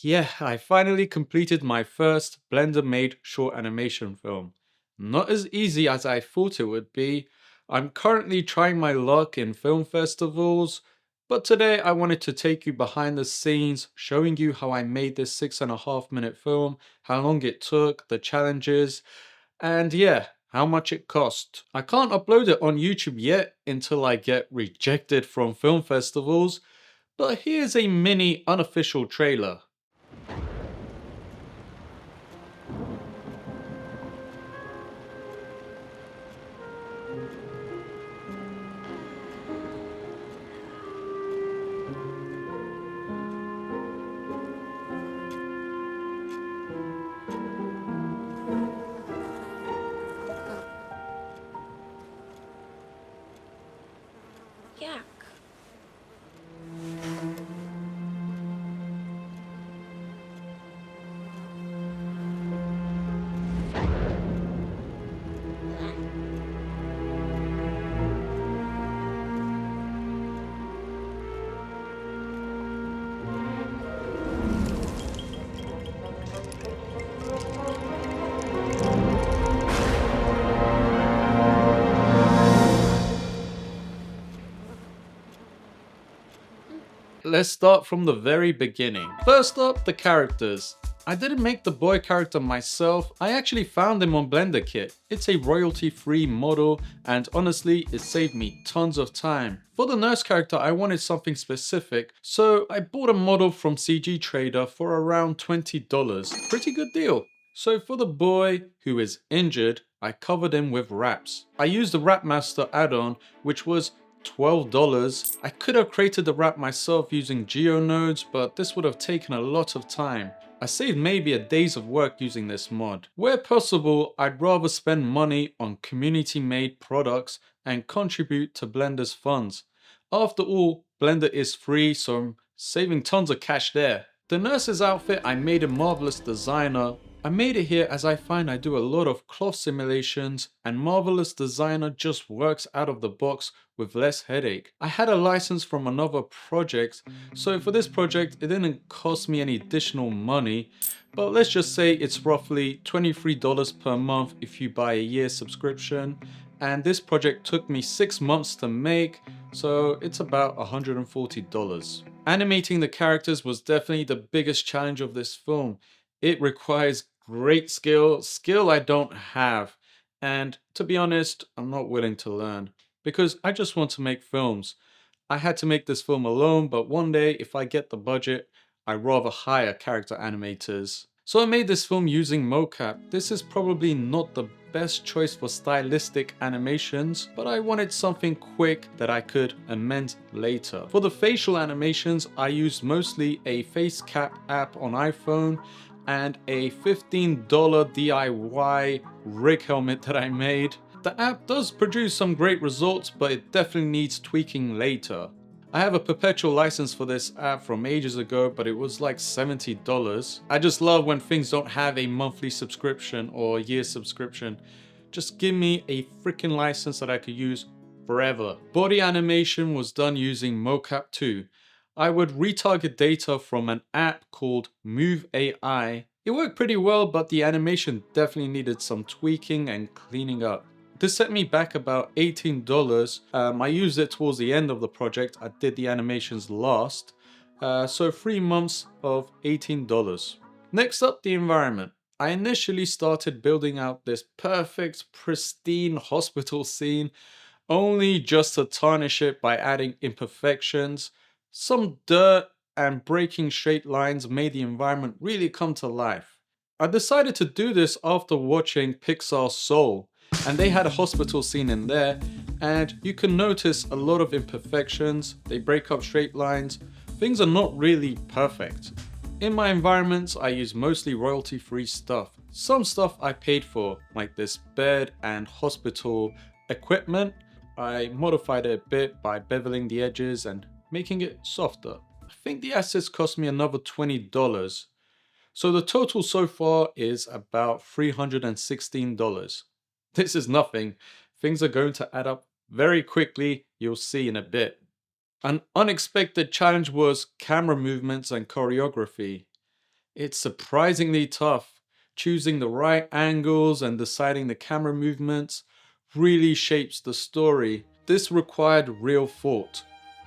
Yeah, I finally completed my first Blender-made short animation film. Not as easy as I thought it would be. I'm currently trying my luck in film festivals, but today I wanted to take you behind the scenes, showing you how I made this 6.5 minute film, how long it took, the challenges, and yeah, how much it cost. I can't upload it on YouTube yet until I get rejected from film festivals, but here's a mini unofficial trailer. Yuck. Let's start from the very beginning. First up, the characters. I didn't make the boy character myself, I actually found him on BlenderKit. It's a royalty-free model and honestly it saved me tons of time. For the nurse character I wanted something specific, so I bought a model from CG Trader for around $20. Pretty good deal. So for the boy who is injured, I covered him with wraps. I used the Wrap Master add-on, which was $12. I could have created the wrap myself using GeoNodes, but this would have taken a lot of time. I saved maybe a day's of work using this mod. Where possible, I'd rather spend money on community-made products and contribute to Blender's funds. After all, Blender is free, so I'm saving tons of cash there. The nurse's outfit, I made a Marvelous Designer. I made it here as I find I do a lot of cloth simulations and Marvelous Designer just works out of the box with less headache. I had a license from another project, so for this project it didn't cost me any additional money, but let's just say it's roughly $23 per month if you buy a year subscription, and this project took me 6 months to make, so it's about $140. Animating the characters was definitely the biggest challenge of this film. It requires great skill I don't have, and to be honest, I'm not willing to learn because I just want to make films. I had to make this film alone, but one day if I get the budget, I'd rather hire character animators. So I made this film using Mocap. This is probably not the best choice for stylistic animations, but I wanted something quick that I could amend later. For the facial animations, I used mostly a face cap app on iPhone and a $15 DIY rig helmet that I made. The app does produce some great results, but it definitely needs tweaking later. I have a perpetual license for this app from ages ago, but it was like $70. I just love when things don't have a monthly subscription or year subscription. Just give me a freaking license that I could use forever. Body animation was done using Mocap 2. I would retarget data from an app called Move AI. It worked pretty well, but the animation definitely needed some tweaking and cleaning up. This set me back about $18. I used it towards the end of the project. I did the animations last. So 3 months of $18. Next up, the environment. I initially started building out this perfect, pristine hospital scene, only just to tarnish it by adding imperfections. Some dirt and breaking straight lines made the environment really come to life. I decided to do this after watching Pixar's Soul, and they had a hospital scene in there, and you can notice a lot of imperfections. They break up straight lines. Things are not really perfect. In my environments, I use mostly royalty-free stuff. Some stuff I paid for, like this bed and hospital equipment. I modified it a bit by beveling the edges and making it softer. I think the assets cost me another $20. So the total so far is about $316. This is nothing. Things are going to add up very quickly, you'll see in a bit. An unexpected challenge was camera movements and choreography. It's surprisingly tough. Choosing the right angles and deciding the camera movements really shapes the story. This required real thought.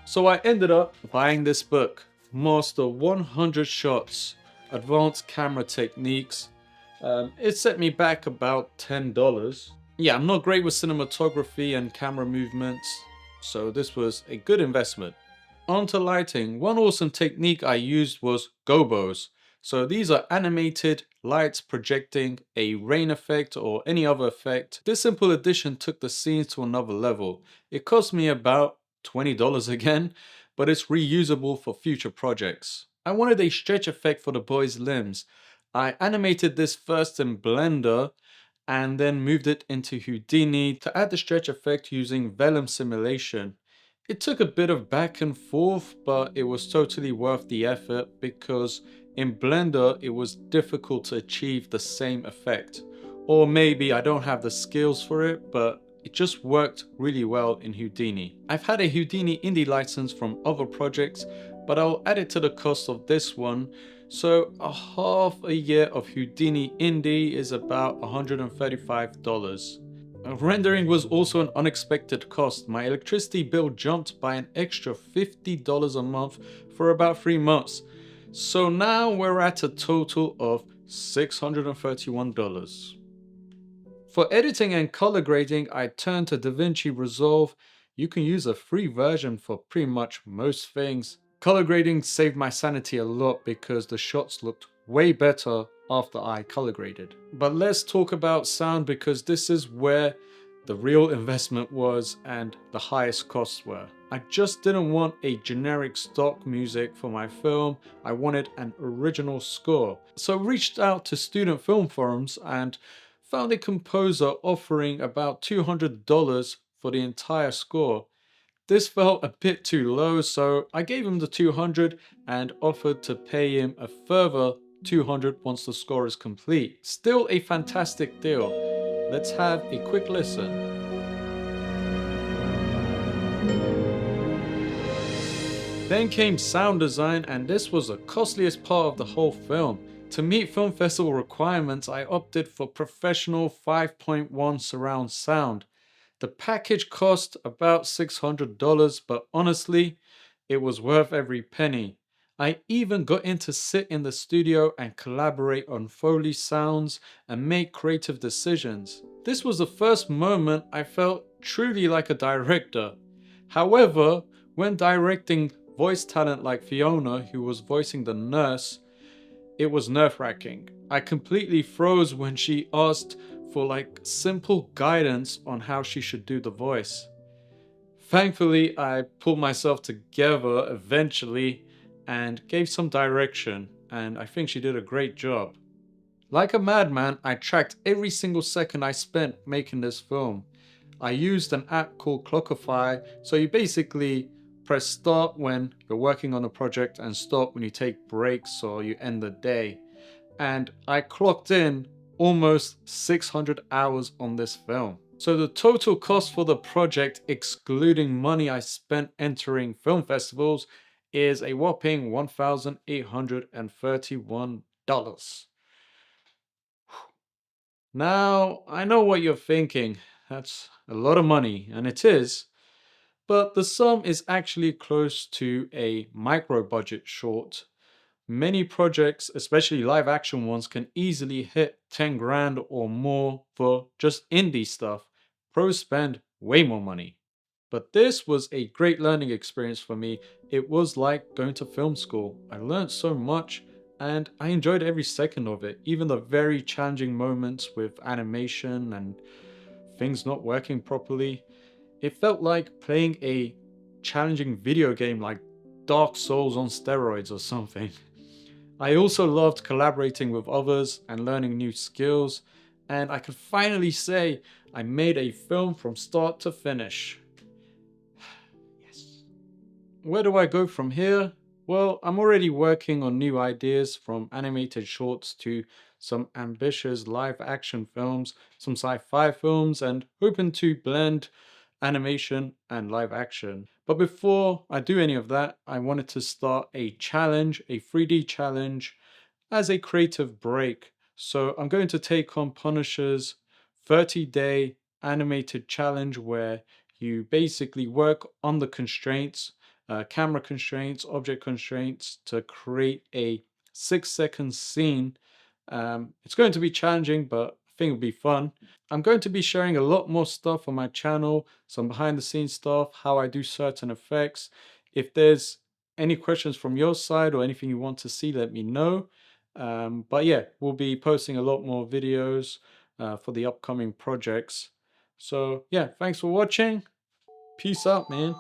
So I ended up buying this book, Master 100 Shots, Advanced Camera Techniques. It set me back about $10. Yeah, I'm not great with cinematography and camera movements, so this was a good investment. On to lighting. One awesome technique I used was gobos. So these are animated lights projecting a rain effect or any other effect. This simple addition took the scenes to another level. It cost me about $20 again, but it's reusable for future projects. I wanted a stretch effect for the boy's limbs. I animated this first in Blender and then moved it into Houdini to add the stretch effect using vellum simulation. It took a bit of back and forth, but it was totally worth the effort because in Blender it was difficult to achieve the same effect. Or maybe I don't have the skills for it, but it just worked really well in Houdini. I've had a Houdini indie license from other projects, but I'll add it to the cost of this one. So a half a year of Houdini indie is about $135. Rendering was also an unexpected cost. My electricity bill jumped by an extra $50 a month for about 3 months. So now we're at a total of $631. For editing and color grading, I turned to DaVinci Resolve. You can use a free version for pretty much most things. Color grading saved my sanity a lot because the shots looked way better after I color graded. But let's talk about sound because this is where the real investment was and the highest costs were. I just didn't want a generic stock music for my film. I wanted an original score. So I reached out to student film forums and found a composer offering about $200 for the entire score. This felt a bit too low, so I gave him the $200 and offered to pay him a further $200 once the score is complete. Still a fantastic deal. Let's have a quick listen. Then came sound design, and this was the costliest part of the whole film. To meet film festival requirements, I opted for professional 5.1 surround sound. The package cost about $600, but honestly, it was worth every penny. I even got in to sit in the studio and collaborate on Foley sounds and make creative decisions. This was the first moment I felt truly like a director. However, when directing voice talent like Fiona, who was voicing the nurse, it was nerve-wracking. I completely froze when she asked for like simple guidance on how she should do the voice. Thankfully, I pulled myself together eventually and gave some direction, and I think she did a great job. Like a madman, I tracked every single second I spent making this film. I used an app called Clockify, so you basically press start when you're working on a project and stop when you take breaks or you end the day. And I clocked in almost 600 hours on this film. So the total cost for the project, excluding money I spent entering film festivals, is a whopping $1,831. Now, I know what you're thinking. That's a lot of money, and it is. But the sum is actually close to a micro budget short. Many projects, especially live action ones, can easily hit 10 grand or more for just indie stuff. Pros spend way more money. But this was a great learning experience for me. It was like going to film school. I learned so much and I enjoyed every second of it, even the very challenging moments with animation and things not working properly. It felt like playing a challenging video game like Dark Souls on steroids or something. I also loved collaborating with others and learning new skills, and I could finally say I made a film from start to finish. Yes. Where do I go from here? Well, I'm already working on new ideas, from animated shorts to some ambitious live action films, some sci-fi films, and hoping to blend animation and live action. But before I do any of that, I wanted to start a challenge, a 3D challenge, as a creative break. So I'm going to take on Punisher's 30-day animated challenge where you basically work on the constraints, camera constraints, object constraints to create a 6-second scene. It's going to be challenging, but I think it'll be fun. I'm going to be sharing a lot more stuff on my channel, some behind the scenes stuff, how I do certain effects. If there's any questions from your side or anything you want to see, let me know. But yeah, we'll be posting a lot more videos for the upcoming projects. So yeah, thanks for watching. Peace out, man.